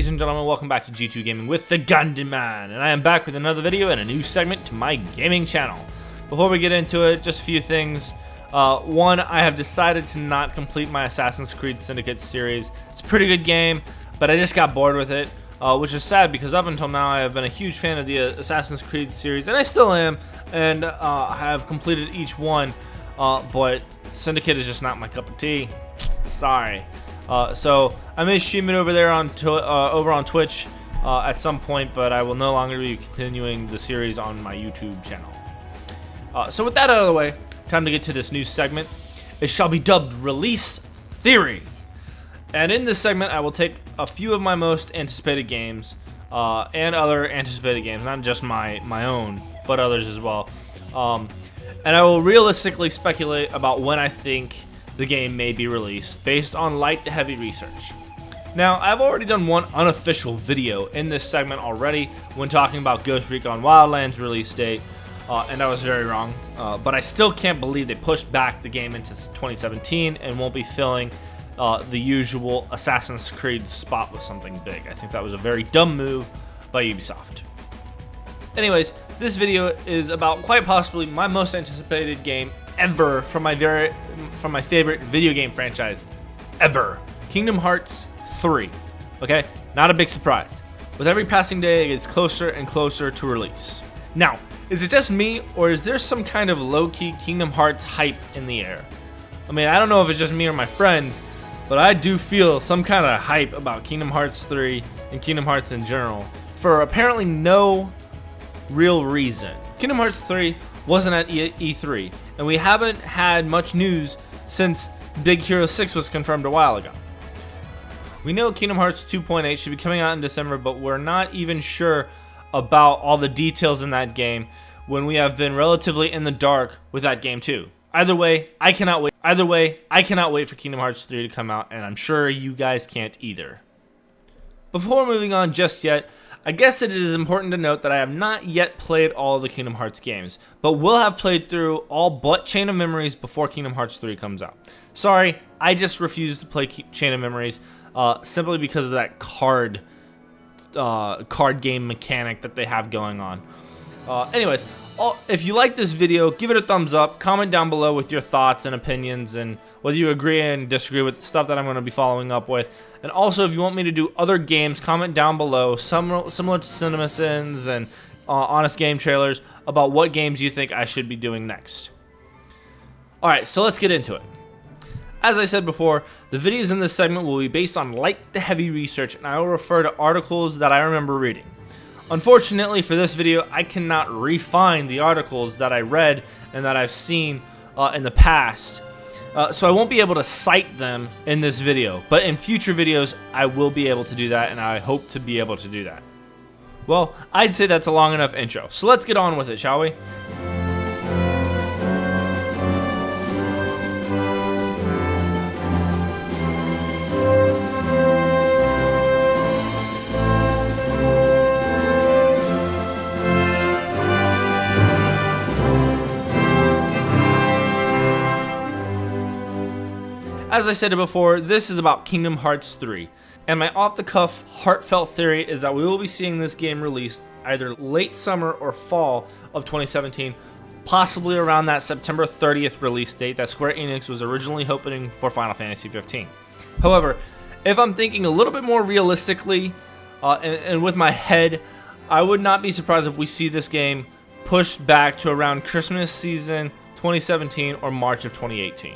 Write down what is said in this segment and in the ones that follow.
Ladies and gentlemen, welcome back to G2 Gaming with the Gundam Man, and I am back with another video and a new segment to my gaming channel. Before we get into it, just a few things. One, I have decided to not complete my Assassin's Creed Syndicate series. It's a pretty good game, but I just got bored with it, which is sad because up until now I have been a huge fan of the Assassin's Creed series, and I still am, and have completed each one, but Syndicate is just not my cup of tea. Sorry. So I may stream it over there on over on Twitch at some point, but I will no longer be continuing the series on my YouTube channel. So with that out of the way, time to get to this new segment. It shall be dubbed Release Theory. And in this segment, I will take a few of my most anticipated games and other anticipated games, not just my own, but others as well. And I will realistically speculate about when I think the game may be released based on light to heavy research. Now, I've already done one unofficial video in this segment already when talking about Ghost Recon Wildlands release date, and I was very wrong, but I still can't believe they pushed back the game into 2017 and won't be filling the usual Assassin's Creed spot with something big. I think that was a very dumb move by Ubisoft. Anyways, this video is about quite possibly my most anticipated game ever from my favorite video game franchise ever, Kingdom Hearts 3. Okay, not a big surprise. With every passing day, it gets closer and closer to release. Now, is it just me, or is there some kind of low-key Kingdom Hearts hype in the air? I mean, I don't know if it's just me or my friends, but I do feel some kind of hype about Kingdom Hearts 3 and Kingdom Hearts in general for apparently no real reason. Kingdom Hearts 3 wasn't at E3, and we haven't had much news since Big Hero 6 was confirmed a while ago. We know Kingdom Hearts 2.8 should be coming out in December, but we're not even sure about all the details in that game when we have been relatively in the dark with that game too. Either way, I cannot wait for Kingdom Hearts 3 to come out, and I'm sure you guys can't either. Before moving on just yet, I guess it is important to note that I have not yet played all of the Kingdom Hearts games, but will have played through all but Chain of Memories before Kingdom Hearts 3 comes out. Sorry, I just refuse to play Chain of Memories simply because of that card game mechanic that they have going on. Anyways, if you like this video, give it a thumbs up, comment down below with your thoughts and opinions and whether you agree and disagree with the stuff that I'm going to be following up with. And also, if you want me to do other games, comment down below, similar to CinemaSins and Honest Game Trailers, about what games you think I should be doing next. Alright, so let's get into it. As I said before, the videos in this segment will be based on light to heavy research, and I will refer to articles that I remember reading. Unfortunately for this video, I cannot refine the articles that I read and that I've seen in the past, so I won't be able to cite them in this video, but in future videos I will be able to do that, and I hope to be able to do that. Well, I'd say that's a long enough intro, so let's get on with it, shall we? As I said it before, this is about Kingdom Hearts 3, and my off-the-cuff, heartfelt theory is that we will be seeing this game released either late summer or fall of 2017, possibly around that September 30th release date that Square Enix was originally hoping for Final Fantasy 15. However, if I'm thinking a little bit more realistically, and with my head, I would not be surprised if we see this game pushed back to around Christmas season 2017 or March of 2018.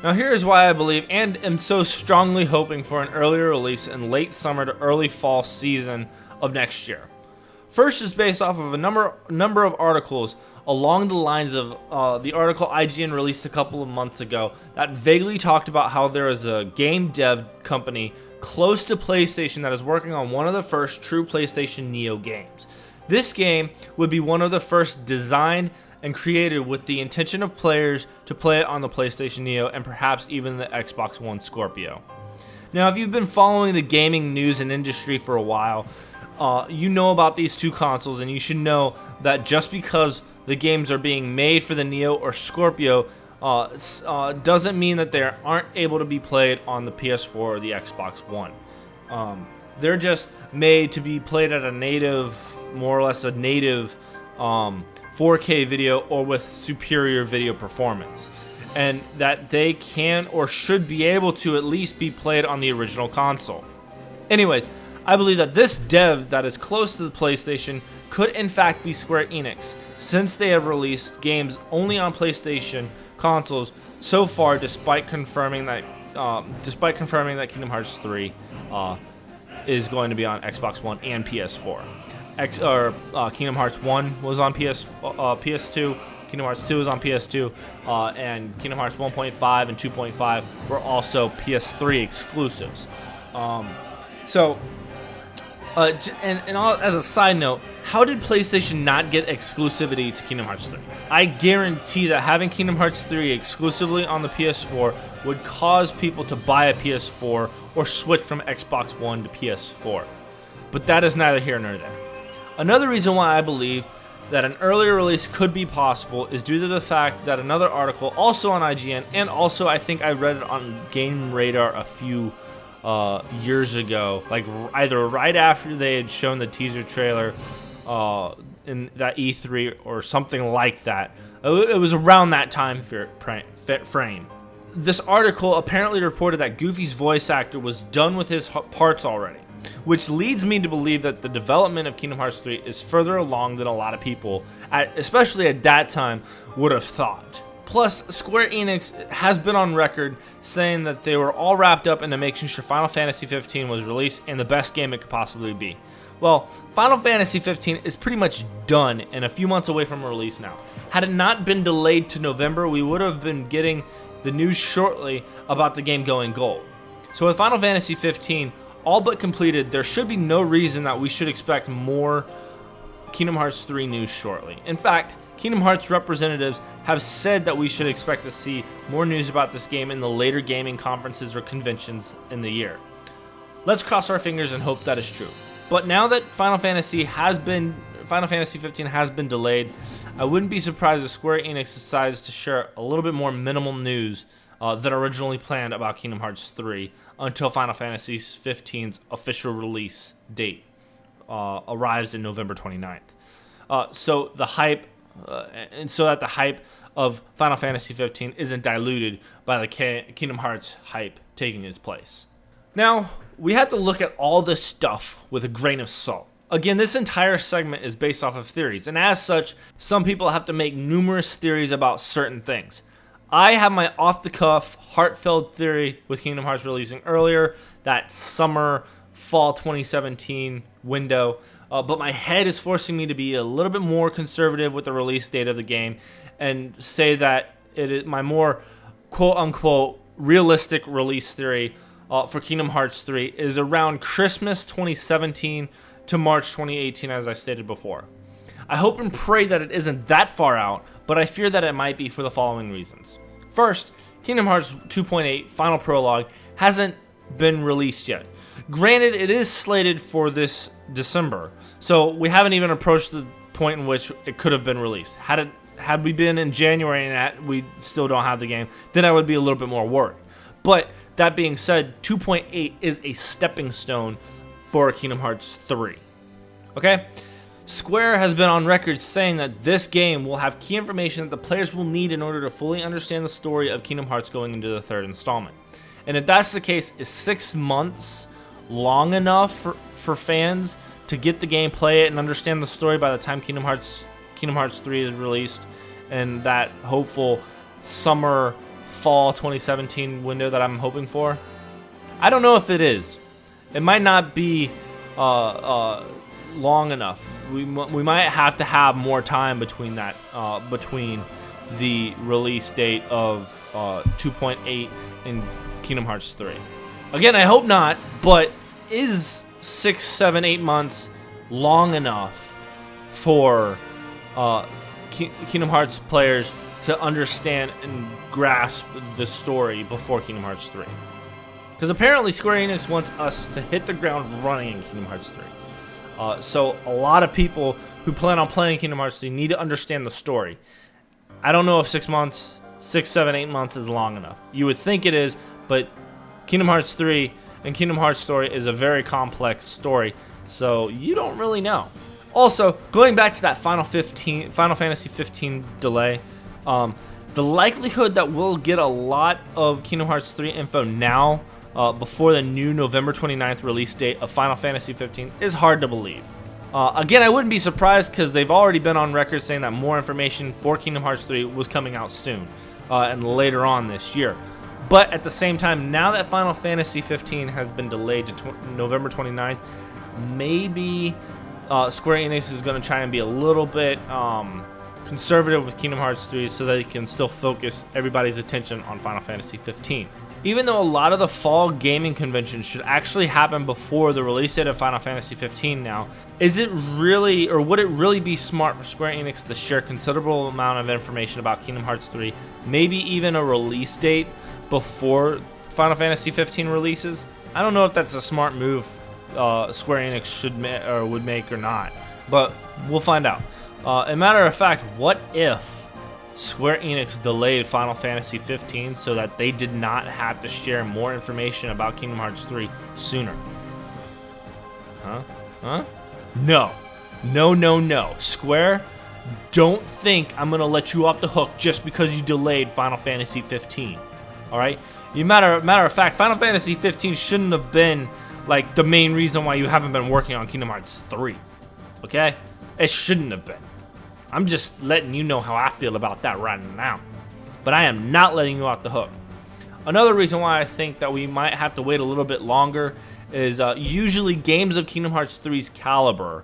Now here is why I believe and am so strongly hoping for an earlier release in late summer to early fall season of next year. First is based off of a number of articles along the lines of the article IGN released a couple of months ago that vaguely talked about how there is a game dev company close to PlayStation that is working on one of the first true PlayStation Neo games. This game would be one of the first designed and created with the intention of players to play it on the PlayStation Neo and perhaps even the Xbox One Scorpio. Now, if you've been following the gaming news and industry for a while, you know about these two consoles, and you should know that just because the games are being made for the Neo or Scorpio doesn't mean that they aren't able to be played on the PS4 or the Xbox One. They're just made to be played at a native, more or less a native 4K video or with superior video performance. And that they can or should be able to at least be played on the original console. Anyways, I believe that this dev that is close to the PlayStation could in fact be Square Enix, since they have released games only on PlayStation consoles so far, despite confirming that Kingdom Hearts 3 is going to be on Xbox One and PS4. Kingdom Hearts 1 was on PS2, Kingdom Hearts 2 was on PS2, and Kingdom Hearts 1.5 and 2.5 were also PS3 exclusives. As a side note, how did PlayStation not get exclusivity to Kingdom Hearts 3? I guarantee that having Kingdom Hearts 3 exclusively on the PS4 would cause people to buy a PS4 or switch from Xbox One to PS4. But that is neither here nor there. Another reason why I believe that an earlier release could be possible is due to the fact that another article, also on IGN, and also I think I read it on Game Radar a few years ago, like either right after they had shown the teaser trailer in that E3 or something like that. It was around that time frame. This article apparently reported that Goofy's voice actor was done with his parts already, which leads me to believe that the development of Kingdom Hearts 3 is further along than a lot of people, especially at that time, would have thought. Plus, Square Enix has been on record saying that they were all wrapped up into making sure Final Fantasy 15 was released and the best game it could possibly be. Well, Final Fantasy 15 is pretty much done and a few months away from release now. Had it not been delayed to November, we would have been getting the news shortly about the game going gold. So with Final Fantasy 15 all but completed, there should be no reason that we should expect more Kingdom Hearts 3 news shortly. In fact, Kingdom Hearts representatives have said that we should expect to see more news about this game in the later gaming conferences or conventions in the year. Let's cross our fingers and hope that is true. But now that Final Fantasy 15 has been delayed, I wouldn't be surprised if Square Enix decides to share a little bit more minimal news than originally planned about Kingdom Hearts 3 until Final Fantasy 15's official release date arrives in November 29th. So that the hype of Final Fantasy 15 isn't diluted by the Kingdom Hearts hype taking its place. Now, we have to look at all this stuff with a grain of salt. Again, this entire segment is based off of theories, and as such, some people have to make numerous theories about certain things. I have my off-the-cuff, heartfelt theory with Kingdom Hearts releasing earlier, that summer, fall 2017 window, but my head is forcing me to be a little bit more conservative with the release date of the game and say that it is my more quote-unquote realistic release theory for Kingdom Hearts 3 is around Christmas 2017 to March 2018, as I stated before. I hope and pray that it isn't that far out, but I fear that it might be for the following reasons. First, Kingdom Hearts 2.8 Final Prologue hasn't been released yet. Granted, it is slated for this December, so we haven't even approached the point in which it could have been released. Had we been in January and we still don't have the game, then I would be a little bit more worried. But that being said, 2.8 is a stepping stone for Kingdom Hearts 3. Okay? Square has been on record saying that this game will have key information that the players will need in order to fully understand the story of Kingdom Hearts going into the third installment. And if that's the case, is 6 months long enough for fans to get the game, play it, and understand the story by the time Kingdom Hearts 3 is released and that hopeful summer, fall 2017 window that I'm hoping for? I don't know if it is. It might not be long enough. We might have to have more time between that, between the release date of 2.8 and Kingdom Hearts 3. Again, I hope not, but is 6, 7, 8 months long enough for Kingdom Hearts players to understand and grasp the story before Kingdom Hearts 3? Because apparently Square Enix wants us to hit the ground running in Kingdom Hearts 3. So a lot of people who plan on playing Kingdom Hearts 3 need to understand the story. I don't know if 6 months, 6, 7, 8 months is long enough. You would think it is, but Kingdom Hearts 3 and Kingdom Hearts story is a very complex story, so you don't really know. Also, going back to that Final Fantasy 15 delay, the likelihood that we'll get a lot of Kingdom Hearts 3 info now, before the new November 29th release date of Final Fantasy 15 is hard to believe. Again, I wouldn't be surprised because they've already been on record saying that more information for Kingdom Hearts 3 was coming out soon, and later on this year. But at the same time, now that Final Fantasy 15 has been delayed to November 29th, maybe Square Enix is going to try and be a little bit conservative with Kingdom Hearts 3 so that they can still focus everybody's attention on Final Fantasy 15. Even though a lot of the fall gaming conventions should actually happen before the release date of Final Fantasy 15 now, is it really, or would it really be smart for Square Enix to share considerable amount of information about Kingdom Hearts 3, maybe even a release date before Final Fantasy 15 releases? I don't know if that's a smart move Square Enix would make or not, but we'll find out. As a matter of fact, what if Square Enix delayed Final Fantasy 15 so that they did not have to share more information about Kingdom Hearts 3 sooner? Huh? No. Square, don't think I'm going to let you off the hook just because you delayed Final Fantasy 15. Alright? Matter of fact, Final Fantasy 15 shouldn't have been like the main reason why you haven't been working on Kingdom Hearts 3. Okay? It shouldn't have been. I'm just letting you know how I feel about that right now. But I am not letting you off the hook. Another reason why I think that we might have to wait a little bit longer is usually games of Kingdom Hearts 3's caliber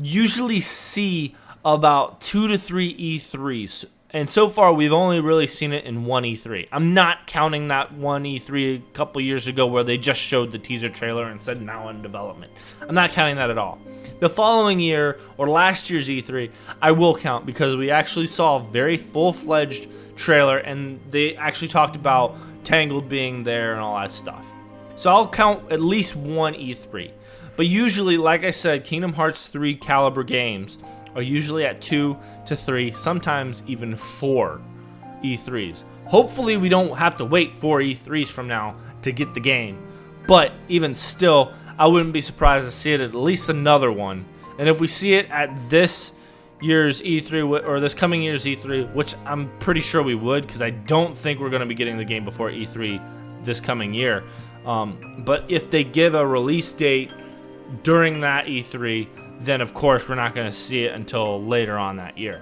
usually see about 2 to 3 E3s. And so far, we've only really seen it in one E3. I'm not counting that one E3 a couple years ago where they just showed the teaser trailer and said now in development. I'm not counting that at all. The following year, or last year's E3, I will count because we actually saw a very full-fledged trailer and they actually talked about Tangled being there and all that stuff. So I'll count at least one E3. But usually, like I said, Kingdom Hearts 3 caliber games are usually at 2 to 3, sometimes even 4 E3s. Hopefully we don't have to wait 4 E3s from now to get the game. But even still, I wouldn't be surprised to see it at least another one. And if we see it at this year's E3, or this coming year's E3, which I'm pretty sure we would, because I don't think we're going to be getting the game before E3 this coming year. But if they give a release date during that E3, then of course we're not going to see it until later on that year.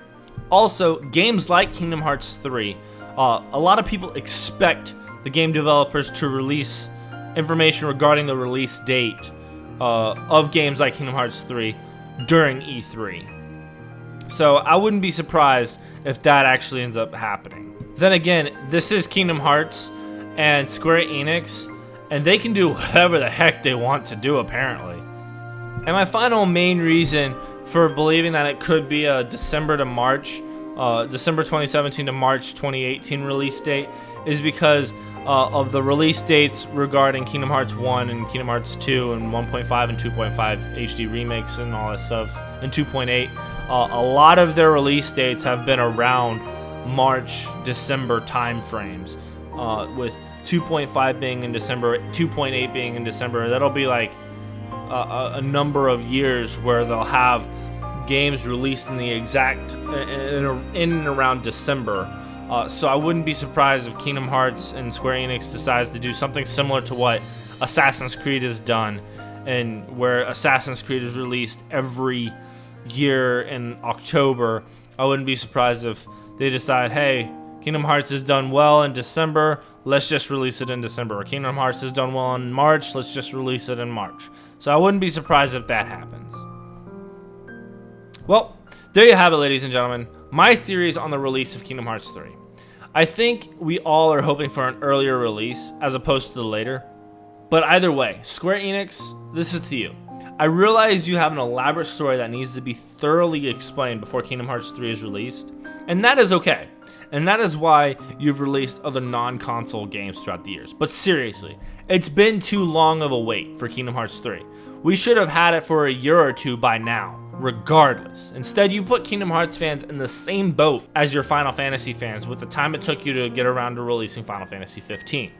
Also, games like Kingdom Hearts 3, a lot of people expect the game developers to release information regarding the release date of games like Kingdom Hearts 3 during E3. So I wouldn't be surprised if that actually ends up happening. Then again, this is Kingdom Hearts and Square Enix, and they can do whatever the heck they want to do apparently. And my final main reason for believing that it could be a December 2017 to March 2018 release date is because of the release dates regarding Kingdom Hearts 1 and Kingdom Hearts 2 and 1.5 and 2.5 HD remakes and all that stuff, and 2.8. A lot of their release dates have been around March, December time frames, with 2.5 being in December, 2.8 being in December. That'll be like a number of years where they'll have games released in the exact in and around December. So I wouldn't be surprised if Kingdom Hearts and Square Enix decides to do something similar to what Assassin's Creed has done, and where Assassin's Creed is released every year in October. I wouldn't be surprised if they decide, hey, Kingdom Hearts has done well in December, let's just release it in December. Or Kingdom Hearts has done well in March, let's just release it in March. So I wouldn't be surprised if that happens. Well, there you have it, ladies and gentlemen. My theories on the release of Kingdom Hearts 3. I think we all are hoping for an earlier release as opposed to the later. But either way, Square Enix, this is to you. I realize you have an elaborate story that needs to be thoroughly explained before Kingdom Hearts 3 is released, and that is okay. And that is why you've released other non-console games throughout the years. But seriously, it's been too long of a wait for Kingdom Hearts 3. We should have had it for a year or two by now, regardless. Instead, you put Kingdom Hearts fans in the same boat as your Final Fantasy fans with the time it took you to get around to releasing Final Fantasy 15.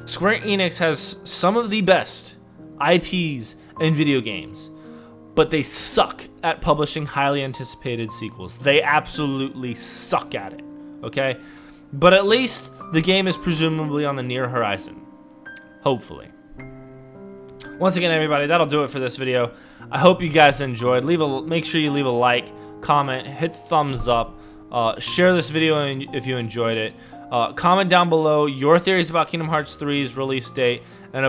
Square Enix has some of the best IPs in video games, but they suck at publishing highly anticipated sequels. They absolutely suck at it, okay? But at least the game is presumably on the near horizon. Hopefully. Once again, everybody, that'll do it for this video. I hope you guys enjoyed. Make sure you leave a like, comment, hit thumbs up, share this video if you enjoyed it. Comment down below your theories about Kingdom Hearts 3's release date and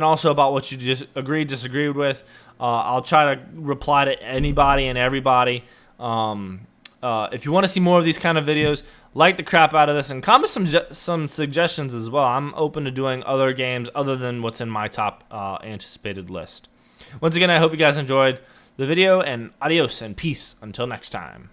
also about what you just disagreed with. I'll try to reply to anybody and everybody. If you want to see more of these kind of videos, like the crap out of this and comment some suggestions as well. I'm open to doing other games other than what's in my top anticipated list. Once again, I hope you guys enjoyed the video, and adios and peace until next time.